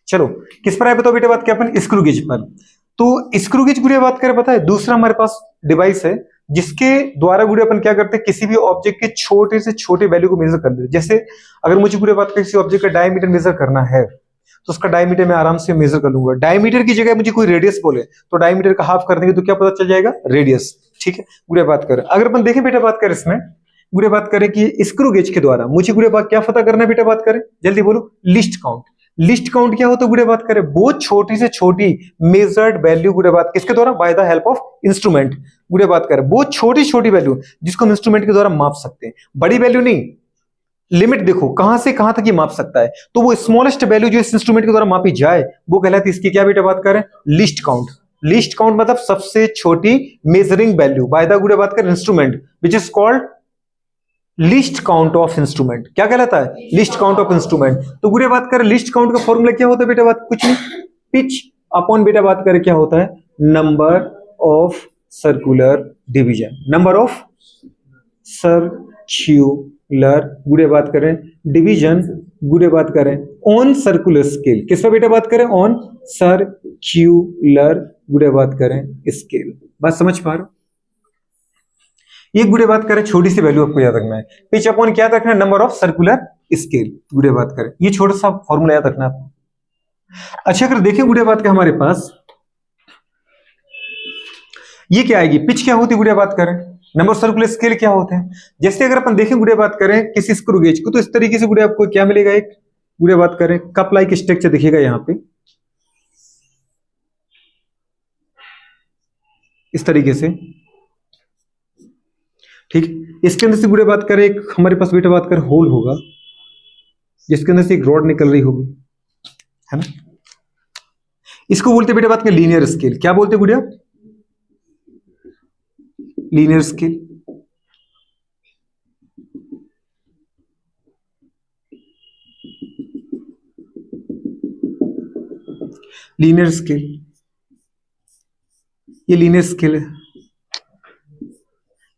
चलो किस पर आए बताओ बेटा, बात क्या अपन स्क्रू गेज पर। तो स्क्रू गेज गुड़िया बात करें, पता है दूसरा हमारे पास डिवाइस है जिसके द्वारा गुड़िया अपन क्या करते हैं, किसी भी ऑब्जेक्ट के छोटे से छोटे वैल्यू को मेजर कर देते हैं। जैसे अगर मुझे गुड़िया बात करें किसी ऑब्जेक्ट का डायमीटर मेजर करना है तो उसका डायमीटर मैं आराम से मेजर कर लूंगा। डायमीटर की जगह मुझे कोई रेडियस बोले तो डायमीटर का हाफ कर देंगे तो क्या पता चल जाएगा, रेडियस। ठीक है गुड़िया बात करें, अगर अपन देखें बेटा बात करें इसमें गुड़िया बात करें कि स्क्रू गेज के द्वारा मुझे गुड़िया बात क्या पता करना है बेटा, बात करें जल्दी बोलो, लिस्ट काउंट। लिस्ट काउंट क्या होता है गुड़िया बात करें, बहुत छोटी से छोटी मेजर्ड वैल्यू गुड़िया बात किसके द्वारा, by the help of instrument. गुड़िया बात करें बहुत छोटी छोटी वैल्यू जिसको हम इंस्ट्रूमेंट के द्वारा माप सकते हैं, बड़ी वैल्यू नहीं। लिमिट देखो कहां से कहां तक ये माप सकता है, तो वो स्मॉलेस्ट वैल्यू जो इस इंस्ट्रूमेंट के द्वारा मापी जाए वो कहलाती है इसकी क्या बेटा बात करें, लिस्ट काउंट। लिस्ट काउंट मतलब सबसे छोटी मेजरिंग वैल्यू बाय द गुड़िया बात करें instrument, which is called list count of instrument. क्या कहलाता है, लिस्ट काउंट ऑफ इंस्ट्रूमेंट। तो गुड़िया बात करें लिस्ट काउंट का फॉर्मूला क्या होता है बेटा, बात कुछ नहीं, पिच अपॉन बेटा बात करें क्या होता है, number of circular division, number of circular गुड़िया बात करें डिवीजन गुड़िया बात करें ऑन सर्कुलर स्केल। किस पर बेटा बात करें, ऑन सर्कुलर गुड़िया बात करें स्केल। बात समझ पा रहे हो, ये गुड़े बात करें छोटी सी वैल्यू आपको याद रखना है, पिच अपॉन क्या रखना है, नंबर ऑफ सर्कुलर स्केल। गुड़े बात करें ये छोटा सा फॉर्मूला याद रखना आपको। अच्छा अगर देखें गुड़े बात के हमारे पास ये क्या आएगी, पिच क्या होती है गुड़े बात करें, नंबर सर्कुलर स्केल क्या होते हैं। जैसे अगर अपन देखें गुड़े बात करें किसी स्क्रू गेज को तो इस तरीके से गुड़े आपको क्या मिलेगा, एक गुड़े बात करें कप लाइक स्ट्रक्चर दिखेगा यहां पे इस तरीके से। ठीक, इसके अंदर से गुड़े बात करें एक हमारे पास बेटा बात करें होल होगा जिसके अंदर से एक रॉड निकल रही होगी, है ना। इसको बोलते बेटा बात करें लीनियर स्केल। क्या बोलते गुड़िया, लीनियर स्केल। लीनियर स्केल, ये लीनियर स्केल है।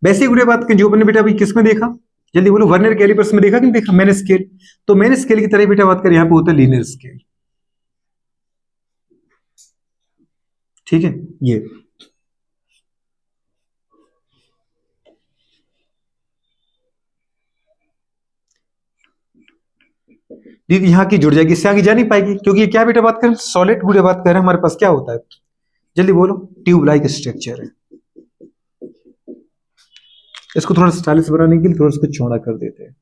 वैसे ही गुड़िया बात करें जो अपने बेटा अभी किस में देखा, जल्दी बोलो, वर्नियर कैलिपर्स में देखा कि नहीं देखा, मैन स्केल। तो मैन स्केल की तरह बेटा बात करें यहां पे होता है लीनियर स्केल। ठीक है, ये दीदी यहां की जुड़ जाएगी, इससे आगे जा नहीं पाएगी क्योंकि ये क्या बेटा बात करें सॉलिड गुड़िया बात करें हमारे पास क्या होता है, जल्दी बोलो, ट्यूब लाइक स्ट्रक्चर है। इसको थोड़ा स्टाइलिश बनाने के लिए थोड़ा इसको चौड़ा कर देते हैं,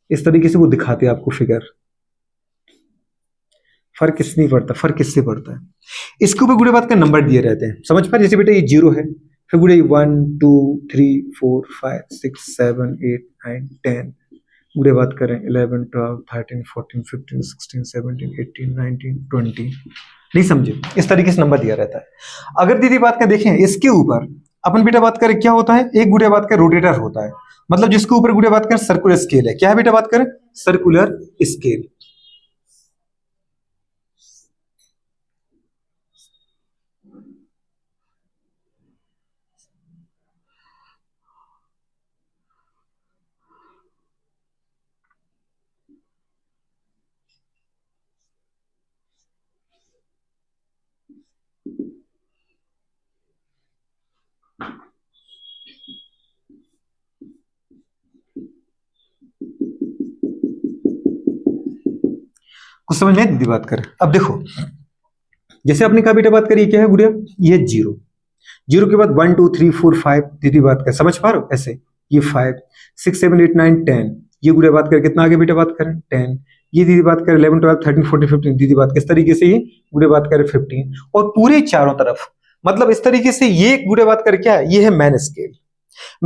इस तरीके से वो दिखाते हैं आपको फिगर। फर्क किस नहीं पड़ता, फर्क किससे पड़ता है, इसके ऊपर गुड़े बात का नंबर दिए रहते हैं, समझ पा, जैसे बेटा ये 0 है, फिर गुड़े 1 2 3 4 5 6 7 8 9 10 गुड़े बात करें 11 12 13 14 15 16 17 18 19 20। नहीं समझे, इस तरीके से नंबर दिया रहता है। अगर दीदी बात का देखें इसके ऊपर अपन बेटा बात करें क्या होता है, एक गुड़े बात का रोटेटर होता है, मतलब जिसके ऊपर गुड़े बात करें सर्कुलर स्केल है। क्या है बेटा बात करें, सर्कुलर स्केल। कुछ समझ में दीदी बात करें, अब देखो जैसे अपने का बेटा बात करिए क्या है गुड़िया, ये 0 0 के बाद 1 2 3 4 5 दीदी बात कर, समझ पा रहे हो ऐसे, ये 5 6 7 8 9 10 ये गुड़िया बात करें कितना आगे बेटा बात करें 10, ये दीदी बात करें 11 12 13 14 15 दीदी बात किस तरीके से, ये गुड़िया बात करें 15 और पूरे चारों तरफ, मतलब इस तरीके से ये गुड़िया बात करें क्या है, ये है मैन स्केल।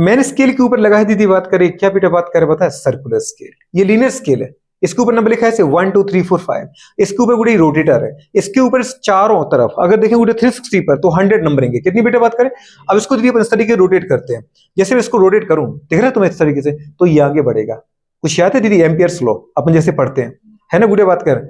मैन स्केल के ऊपर लगा है दीदी बात करें क्या बेटा बात करें पता है, सर्कुलर स्केल। ये लीनियर स्केल है, इसके ऊपर नंबर लिखा है 1 2 3 4 5, इसके ऊपर गुड़े रोटेटर है, इसके ऊपर चारों तरफ अगर देखें गुड़े 360 पर तो 100 नंबरिंग है, कितनी बेटा बात करें। अब इसको दीदी अपन इस तरीके से रोटेट करते हैं, जैसे मैं इसको रोटेट करूं दिख रहा है तुम्हें इस तरीके से, तो ये आगे बढ़ेगा। कुछ याद है दीदी एम्पियर्स लॉ अपन जैसे पढ़ते हैं, है ना गुड़िया बात कर,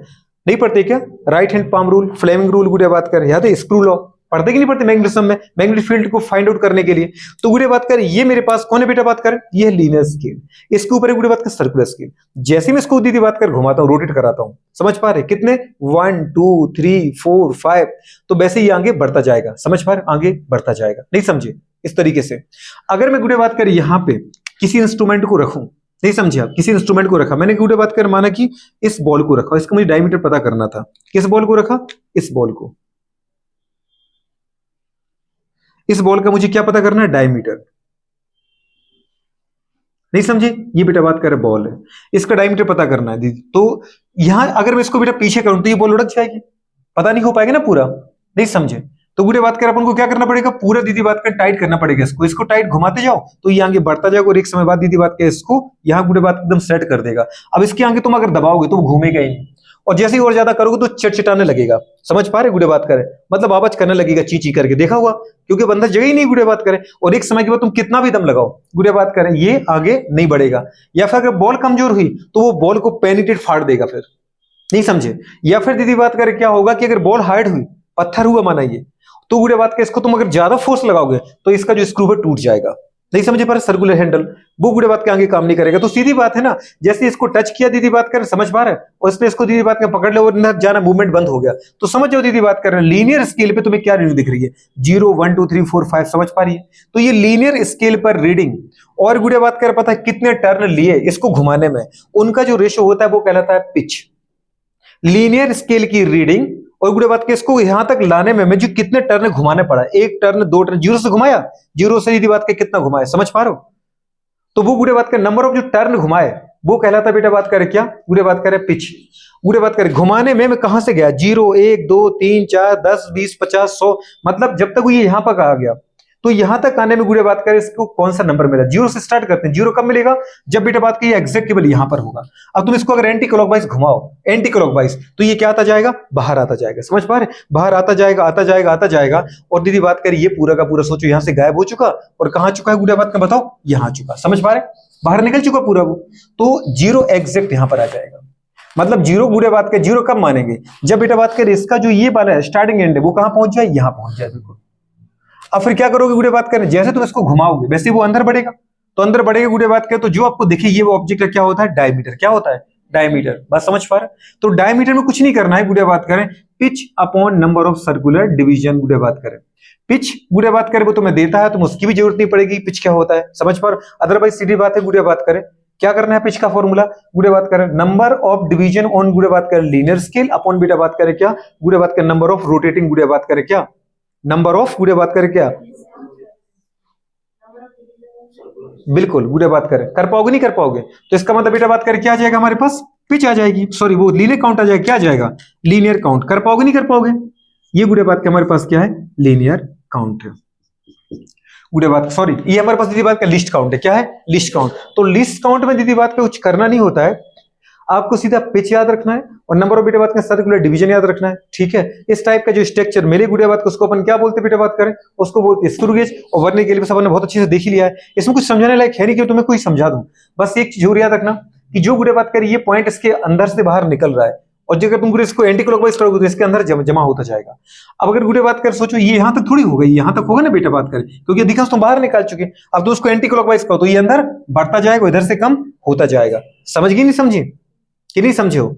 नहीं पढ़ते क्या, right hand palm rule, Fleming rule गुड़िया बात कर, याद है स्क्रू लॉ, पढ़ते कि नहीं पढ़ते मैग्नेटिज्म में, मैग्नेटिक फील्ड को फाइंड आउट करने के लिए। तो गुड़े बात करें ये मेरे पास कौन है बेटा, बात करें ये है लीनियर स्केल, इसके ऊपर गुड़े बात कर सर्कुलर स्केल। जैसे मैं इसको दीदी बात कर घुमाता हूं, रोटेट कराता हूं, समझ पा रहे कितने 1 2 3 4 5, तो वैसे ही आगे बढ़ता जाएगा, समझ पा रहे आगे बढ़ता जाएगा, नहीं समझे इस तरीके से। अगर मैं गुड़े बात करें यहां पे किसी इंस्ट्रूमेंट को रखूं, नहीं समझे आप, किसी इंस्ट्रूमेंट को रखा मैंने, गुड़े बात कर माना कि इस बॉल को रखा, इसका मुझे डायमीटर पता करना था, किस बॉल को रखा, इस बॉल को, इस बॉल का मुझे क्या पता करना है, डायमीटर, नहीं समझे, ये बेटा बात कर बॉल है, इसका डायमीटर पता करना है दीदी। तो यहां अगर मैं इसको बेटा पीछे करूं तो ये बॉल उड़क जाएगी, पता नहीं हो पाएगा ना पूरा, नहीं समझे। तो गुड़े बात कर अपन को क्या करना पड़ेगा, पूरा दीदी बात कर टाइट करना पड़ेगा इसको, इसको टाइट घुमाते जाओ तो ये आगे बढ़ता जाएगा, और एक समय बाद दीदी बात कर इसको यहां गुड़े बात एकदम सेट कर देगा। अब इसके आगे तुम अगर दबाओगे तो वो घूमेगा ही नहीं, और जैसे ही और ज्यादा करोगे तो चिटचिटाने लगेगा, समझ पा रहे गुड़े बात करे, मतलब आवाज करने लगेगा ची ची करके, देखा हुआ, क्योंकि बंदा जगह ही नहीं गुड़े बात करे। और एक समय के बाद तुम कितना भी दम लगाओ गुड़े बात करें ये आगे नहीं बढ़ेगा। या फिर अगर बॉल कमजोर हुई तो वो बॉल को पेनिट्रेट फाड़ देगा, फिर नहीं समझे। या फिर दीदी बात करें क्या होगा कि अगर बॉल हार्ड हुई, पत्थर हुआ माना ये, तो गुड़े बात के इसको तुम अगर ज्यादा फोर्स लगाओगे तो इसका जो स्क्रू है टूट जाएगा, नहीं समझे पर सर्कुलर हैंडल वो गुड़े बात के आगे काम नहीं करेगा। तो सीधी बात है ना, जैसे इसको टच किया दीदी बात कर, समझ पा रहे, और इसने इसको दीदी बात कर पकड़ ले और न जाना मूवमेंट बंद हो गया, तो समझ जाओ दीदी बात कर रहे हैं लीनियर स्केल पे तुम्हें क्या रीडिंग दिख रही है, 0 1 2 3 4 5, समझ पा रही है। तो ये लीनियर स्केल पर रीडिंग, और गुड़े बात कर पता है कितने टर्न लिए इसको घुमाने में, उनका जो रेशो होता है वो कहलाता है पिच। लीनियर स्केल की रीडिंग और गुड़े बात के इसको यहां तक लाने में मुझे कितने टर्न घुमाने पड़ा, एक टर्न, दो टर्न, जीरो से घुमाया, जीरो से बात के कितना घुमाया, समझ पा रहे हो। तो वो गुड़े बात का नंबर ऑफ जो टर्न घुमाए वो कहलाता बेटा बात करे क्या, गुड़े बात करे पिच। गुड़े बात करे घुमाने में मैं कहां से गया, 0 1 2 3 4 10 20 50 100, मतलब जब तक वो ये यहां पर आ गया, तो यहां तक आने में गुड़े बात करें इसको कौन सा नंबर मिला, 0 से स्टार्ट करते हैं, 0 कब मिलेगा, जब बेटा बात की एग्जैक्ट केवल यहां पर होगा। अब तुम इसको अगर एंटी क्लॉकवाइज घुमाओ, एंटी क्लॉकवाइज, तो ये क्या आता जाएगा, बाहर आता जाएगा, समझ पा रहे, बाहर आता जाएगा आता जाएगा आता जाएगा। और दीदी बात करें ये पूरा का पूरा सोचो यहां से गायब हो चुका, और कहां चुका है गुड़े बात का बताओ, यहां चुका, समझ पा रहे, बाहर निकल चुका पूरा वो। तो 0 एग्जैक्ट यहां पर आ जाएगा, मतलब 0 गुड़े बात के 0 कब मानेंगे, जब बेटा बात करें इसका जो ये वाला है स्टार्टिंग एंड है वो कहां पहुंच जाए, यहां पहुंच जाए बिल्कुल। अब फिर क्या करोगे गुड़े बात करें, जैसे तुम इसको घुमाओगे वैसे वो अंदर बढ़ेगा, तो अंदर बढ़ेगा गुड़े बात करें, तो जो आपको दिखे ये वो ऑब्जेक्ट क्या होता है, डायमीटर, क्या होता है, डायमीटर, बस समझ पा रहे। तो डायमीटर में कुछ नहीं करना है गुड़े बात करें, pitch upon number of circular division गुड़े बात करें, पिच गुड़े बात करें वो तुम्हें देता है, तुम उसकी भी जरूरत नहीं पड़ेगी, पिच क्या होता है समझ पा रहे, अदरवाइज सीधी बात है गुड़े बात करें क्या करना है, पिच का फॉर्मूला गुड़े बात करें नंबर ऑफ डिवीजन ऑन गुड़े बात करें लीनियर स्केल अपॉन बेटा बात करें क्या, गुड़े बात करें नंबर ऑफ रोटेटिंग गुड़े बात करें क्या, नंबर ऑफ गुड़े बात करें क्या, बिल्कुल गुड़े बात करें, कर पाओगे नहीं कर पाओगे, तो इसका मतलब बेटा बात करें क्या आ जाएगा हमारे पास, पिच आ जाएगी, सॉरी वो लीनियर काउंट आ जाएगा, क्या आ जाएगा, लीनियर काउंट, कर पाओगे नहीं कर पाओगे, ये गुड़े बात के हमारे पास क्या है, लीनियर काउंट है, गुड़े बात सॉरी ये हमारे पास दीदी बात का लिस्ट काउंट है, क्या है, लिस्ट काउंट। तो लिस्ट काउंट में दीदी बात का कुछ करना नहीं होता है, आपको सीधा पिच याद रखना है और नंबर ऑफ बेटा बात का सर्कुलर डिवीजन याद रखना है, ठीक है। इस टाइप का जो स्ट्रक्चर मेरे गुड़े बात को उसको अपन क्या बोलते हैं बेटा बात करें, उसको बोलते हैं स्क्रू गेज, और वर्णन के लिए अपन ने बहुत अच्छे से देख ही लिया है, इसमें कुछ समझाने लायक है नहीं कि तुम्हें कोई समझा दूं, बस एक चीज जरूर याद रखना कि जो गुड़े बात करें ये पॉइंट इसके अंदर से बाहर निकल रहा है, और अगर तुम इसको एंटी क्लॉकवाइज करोगे तो इसके अंदर जमा होता जाएगा। अब अगर गुड़े बात कर सोचो ये यहां तक थोड़ी हो गई, यहां तक होगा ना बेटा बात करें, क्योंकि दिखा तुम बाहर निकाल चुके, अब तो उसको एंटी क्लॉकवाइज करो तो ये अंदर बढ़ता जाएगा, इधर से कम होता जाएगा, समझ गई नहीं समझी कि नहीं समझे हो।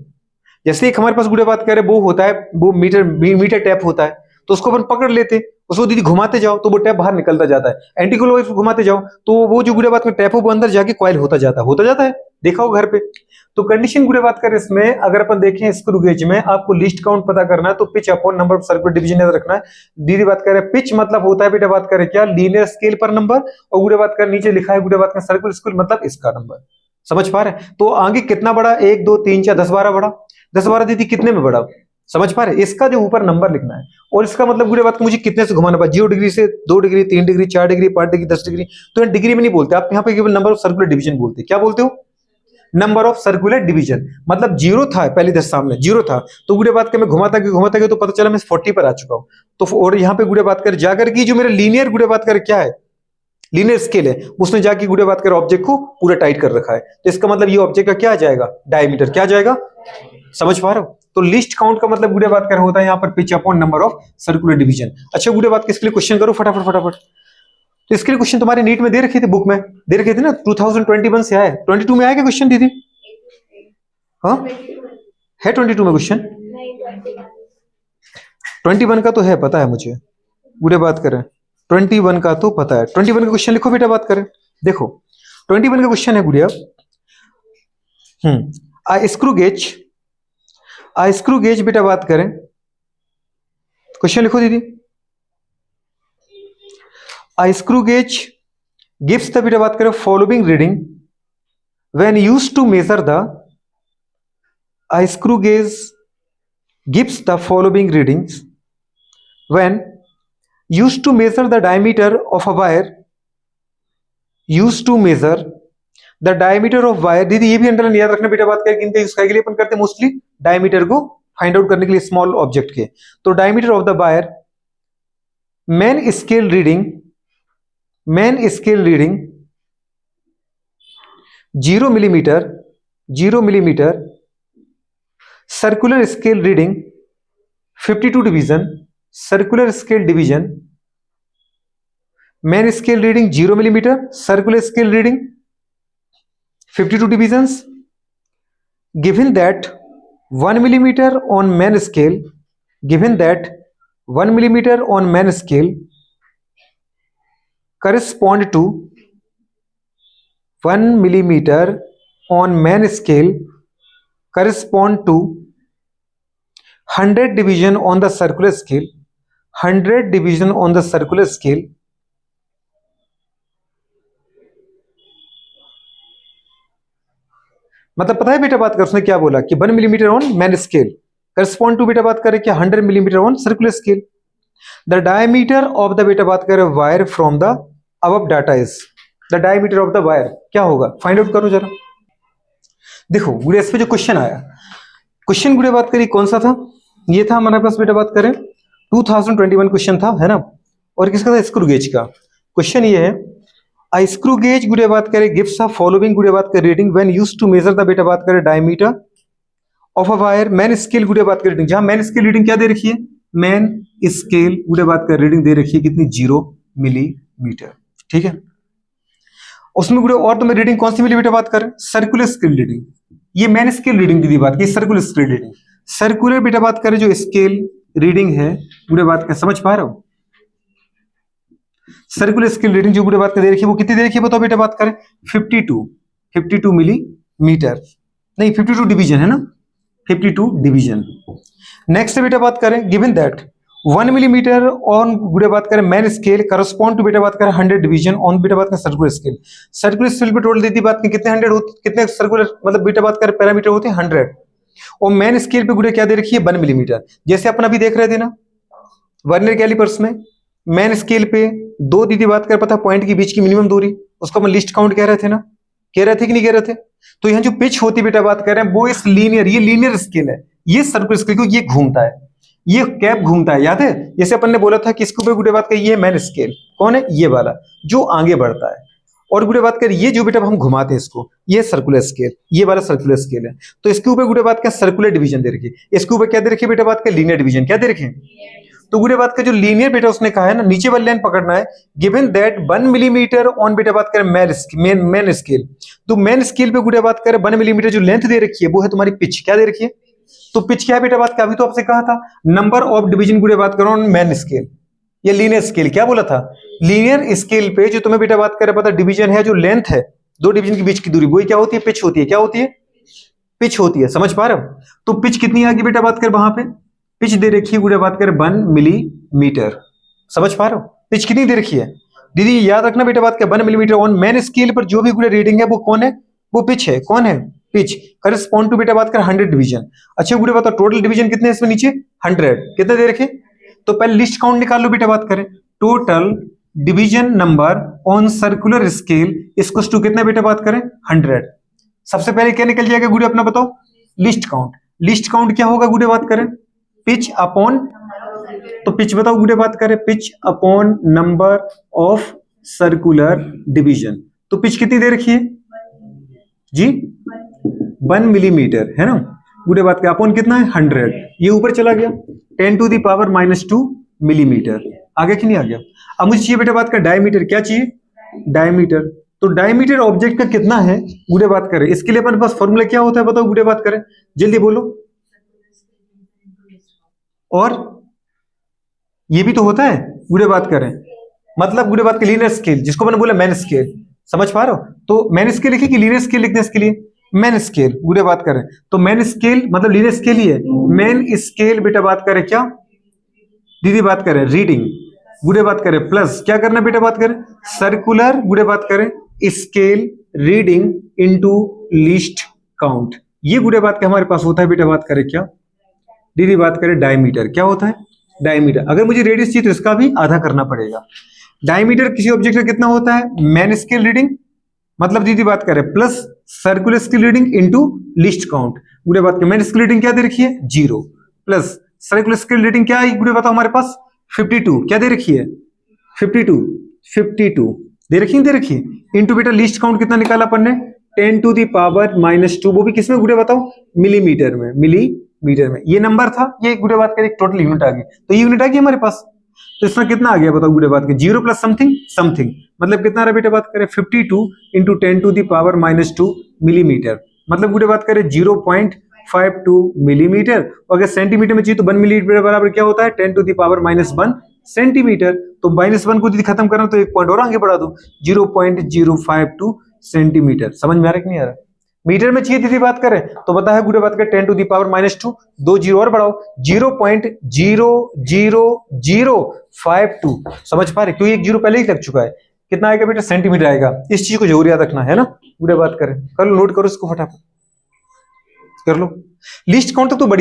जैसे एक हमारे पास गुड़े बात करें वो होता है, वो मीटर टैप होता है, तो उसको अपन पकड़ लेते, उसको दीदी घुमाते जाओ तो वो टैप बाहर निकलता जाता है, एंटी क्लॉकवाइज घुमाते जाओ तो वो जो गुड़े बात में टैप है वो अंदर जाके कॉइल होता जाता है, देखा हो घर पे। तो कंडीशन गुड़े बात करें इसमें अगर अपन देखें स्क्रू गेज में आपको लिस्ट काउंट पता करना है, तो pitch upon number of circular division याद रखना है। दीदी बात करें पिच मतलब होता है बेटा बात करें क्या, लीनियर स्केल पर नंबर, और गुड़े बात करें नीचे लिखा है गुड़े बात करें सर्कुलर स्केल मतलब इसका नंबर, समझ पा रहे। तो आगे कितना बड़ा, 1 2 3 4 10 12 बड़ा, 10 12 दीदी कितने में बड़ा, समझ पा रहे, इसका जो ऊपर नंबर लिखना है, और इसका मतलब गुड़े बात को मुझे कितने से घुमाना पड़ा, 0 डिग्री से 2 degree 3 degree 4 degree 5 degree 10 degree, तो डिग्री में नहीं बोलते आप, यहाँ पे केवल नंबर ऑफ सर्कुलर डिवीजन बोलते, क्या बोलते हो, नंबर ऑफ सर्कुलर डिवीजन, मतलब 0 था पहले इधर सामने 0 था, तो गुड़े बात के मैं घुमाता गया तो पता चला मैं 40 पर आ चुका हूं, तो और यहाँ पे गुड़े बात कर जाकर की जो मेरा लीनियर गुड़े बात कर क्या है, लीनियर स्केल है, उसने जाके गुड़े बात कर ऑब्जेक्ट को पूरा टाइट कर रखा है, तो इसका मतलब ये ऑब्जेक्ट का क्या आ जाएगा, डायमीटर, क्या आ जाएगा, समझ पा रहे हो। तो लिस्ट काउंट का मतलब गुड़े बात कर होता है यहाँ पर pitch upon number of circular division. अच्छा गुड़े बात किसके लिए क्वेश्चन करो फटाफट फटाफट। तो इसके लिए क्वेश्चन तुम्हारे नीट में दे रखे थे, बुक में दे रखे थे ना, 2021 से आए, 22 में आया क्या क्वेश्चन दीदी? हाँ है 22 में क्वेश्चन, 21 का तो है पता है मुझे, बुरे बात करें 21 का तो पता है। 21 का क्वेश्चन लिखो बेटा, बात करें देखो 21 का क्वेश्चन है गुड़िया। आ स्क्रू गेज बेटा बात करें, क्वेश्चन लिखो दीदी। A screw gauge gives the बेटा बात करें following reading when used to measure the, a screw gauge gives the following readings when used to measure the diameter of a wire, used to measure the diameter of wire। दीदी ये भी underline याद रखना बेटा, बात करें इनका use के लिए अपन करते हैं मोस्टली डायमीटर को फाइंड आउट करने के लिए स्मॉल ऑब्जेक्ट के। तो diameter of the wire, main scale reading 0 millimetre, circular scale reading 52 division, circular scale division, main scale reading 0 millimetre, circular scale reading 52 divisions. Given that 1 millimetre on main scale, given that 1 millimetre on main scale correspond to 1 millimeter on main scale correspond to 100 division on the circular scale, 100 division on the circular scale। मतलब पता है बेटा बात कर उसने क्या बोला कि 1 millimetre on main scale correspond to बेटा बात करे क्या 100 millimetre on circular scale. The diameter of the बेटा बात करे wire from the above data is, the diameter of the wire क्या होगा फाइंड आउट करो जरा। देखो गुड़े इस पे जो क्वेश्चन आया, क्वेश्चन गुड़े बात करी कौन सा था, ये था हमारे पास बेटा बात करें 2021 क्वेश्चन था है ना। और किसका था? स्क्रू गेज का। क्वेश्चन ये है आ स्क्रू गेज गुड़े बात करें गिव्स अ फॉलोइंग गुड़े बात करें reading when used to measure the बेटा बात करें diameter of a wire, main scale गुड़े बात करें रीडिंग, जहां मैन स्केल रीडिंग क्या दे रखी है, मैन स्केल गुड़े बात करें रीडिंग दे रखी है कितनी 0 मिलीमीटर, ठीक है। उसमें गुड़े और तो मैं रीडिंग कौन सी मिलीमीटर बात करें, सर्कुलर स्केल रीडिंग, ये मैन स्केल रीडिंग दीदी बात की सर्कुलर स्केल रीडिंग, सर्कुलर बेटा बात करें जो स्केल रीडिंग है गुड़े बात कर समझ पा रहे हो, सर्कुलर स्केल रीडिंग जो गुड़े बात कर दे रखी है वो कितनी दे रखी है बताओ बेटा बात करें 52 मिलीमीटर, नहीं 52 डिवीजन है ना, 52 डिवीजन। नेक्स्ट बेटा बात करें गिवन दैट 1 मिलीमीटर ऑन गुड़े बात करें मैन स्केल करस्पॉन्ड टू बेटा बात करें 100 डिवीजन ऑन बेटा बात करें सर्कुलर स्केल। सर्कुलर स्केल पे टोटल देती बात करें कितने 100 होते, कितने सर्कुलर मतलब बेटा बात करें पैरामीटर होते हैं 100, और मैन स्केल पे गुड़े क्या दे रखी है 1 मिलीमीटर। जैसे अपन अभी देख रहे थे ना वर्नियर कैलिपर्स में मैन स्केल पे दो दीदी बात कर पता पॉइंट के बीच की मिनिमम दूरी, उसको अपन लिस्ट काउंट कह रहे थे ना, कह रहे थे कि नहीं कह रहे थे। तो यहाँ जो पिच होती बेटा बात कर रहे हैं वो इस लीनियर, ये लीनियर स्केल है, ये सर्कुलर स्केल क्योंकि ये घूमता है, ये कैप घूमता है, याद है जैसे अपन ने बोला था कि इसके ऊपर गुड़े बात कर ये मैन स्केल कौन है, ये वाला जो आगे बढ़ता है, और गुड़े बात कर ये जो बेटा हम घुमाते हैं इसको, ये सर्कुलर स्केल, ये वाला सर्कुलर स्केल है। तो इसके ऊपर गुड़े बात का सर्कुलर डिवीजन दे रखी, इसके ऊपर क्या दे रखी बेटा बात का लीनियर डिवीजन, क्या दे रखे। तो गुड़े बात का जो लीनियर बेटा उसने कहा है ना नीचे वाली लाइन पकड़ना है, गिवन दैट 1 मिलीमीटर ऑन बेटा बात करें मैन स्केल, तो मैन स्केल पे गुड़े बात करें 1 मिलीमीटर जो लेंथ दे रखी है वो है तुम्हारी पिच, क्या दे रखी है। तो पिच क्या है बेटा बात का, अभी तो आपसे कहा था नंबर ऑफ डिवीजन गुड़े बात करो ऑन मैन स्केल, ये लीनियर स्केल क्या बोला था, लीनियर स्केल पे जो तुम्हें बेटा बात करे पता डिवीजन है जो लेंथ है दो डिवीजन के बीच की दूरी वही क्या होती है, पिच होती है, क्या होती है, पिच होती है, समझ पा रहे हो। तो पिच कितनी आ गई बेटा बात कर, वहां पे पिच दे रखी है गुड़े बात कर 1 मिलीमीटर, समझ पा रहे हो पिच कितनी दे रखी है दीदी, याद रखना बेटा बात कर 1 मिलीमीटर ऑन मैन स्केल पर जो भी गुड़े रीडिंग है वो कौन है, वो पिच है, कौन है पिच, करस्पॉन्ड टू बेटा बात कर 100 डिवीजन। अच्छा गुड़े बताओ टोटल डिवीजन कितने हैं इसमें नीचे 100, कितने दे रखे, तो पहले लिस्ट काउंट निकाल लो बेटा बात करें, total division number on circular scale इसको टू कितना बेटा बात करें 100। सबसे पहले क्या निकल जाएगा गुड़े अपना बताओ, लिस्ट काउंट, लिस्ट काउंट क्या होगा गुड़े बात करें पिच अपॉन, तो पिच बताओ गुड़े बात करें pitch upon number of circular division, तो पिच कितनी दे रखी है जी 1 मिलीमीटर है ना, गुड़े बात करें अपॉन कितना है 100, ये ऊपर चला गया 10⁻⁻2 मिलीमीटर, आ गया कि नहीं आ गया। अब मुझे चाहिए बेटा बात कर डायमीटर, क्या चाहिए डायमीटर, तो डायमीटर ऑब्जेक्ट का कितना है गुड़े बात करें, इसके लिए अपने पास फॉर्मूला क्या होता है बताओ गुड़े बात करें, जल्दी बोलो। और ये भी तो होता है गुड़े बात करें, मतलब गुड़े बात के लीनियर स्केल जिसको मैंने बोला मैन स्केल, समझ पा रहे हो, तो मैन स्केल लिखिए कि लीनियर स्केल लिखते हैं इसके लिए, मैन स्केल गुड़े बात करें, तो मैन स्केल मतलब लीनियर स्केल ही है, मैन स्केल बेटा बात करें क्या दीदी बात करें रीडिंग गुड़े बात करें प्लस क्या करना बेटा बात करें सर्कुलर गुड़े बात करें scale reading into least count, ये गुड़े बात के हमारे पास होता है बेटा बात करें क्या दीदी बात करें डायमीटर, क्या होता है डायमीटर। अगर मुझे रेडियस चाहिए तो इसका भी आधा करना पड़ेगा। डायमीटर किसी ऑब्जेक्ट का कितना होता है मैन स्केल रीडिंग मतलब दीदी बात करें plus circular scale reading into list count, गुड़े बात के मैन स्केल रीडिंग क्या दे रखी है 0 प्लस सर्कुलर स्केल रीडिंग क्या है गुड़े बताओ हमारे पास 52, क्या दे रखी है 52 दे रखी है, दे रखी है इनटू बेटा लिस्ट काउंट कितना निकाला अपन ने 10⁻⁻2, वो भी किसमें गुड़े बताओ मिलीमीटर में, मिलीमीटर में, ये नंबर था, ये गुड़े बात करें टोटल यूनिट आ गई, तो ये यूनिट आ गई हमारे पास, तो इसमें कितना आ गया बताओ गुड़े बात के 0 प्लस समथिंग समथिंग, मतलब कितना रहा बेटा बात करें 52 इंटू 10⁻⁻2 मिलीमीटर, मतलब गुड़े बात करें 0.52 मिलीमीटर, और अगर सेंटीमीटर में चाहिए तो 1 मिलीमीटर बराबर क्या होता है 10⁻⁻1 सेंटीमीटर, तो -1 को यदि खत्म करना तो एक पॉइंट और आगे बढ़ा दो 0.052 सेंटीमीटर, समझ में आ रहा है कि नहीं आ रहा। मीटर में चाहिए थी बात करें तो बता है गुड़े बात करें 10⁻⁻2, 2 जीरो और बढ़ाओ 0.00052, समझ पा रहे क्योंकि एक जीरो पहले ही लग चुका है, कितना आएगा बेटा सेंटीमीटर आएगा, इस चीज को जरूर याद रखना है ना गुड़े बात करें, कर लो नोट करो इसको फटाफट कर लो, लिस्ट काउंट तक तो बढ़िया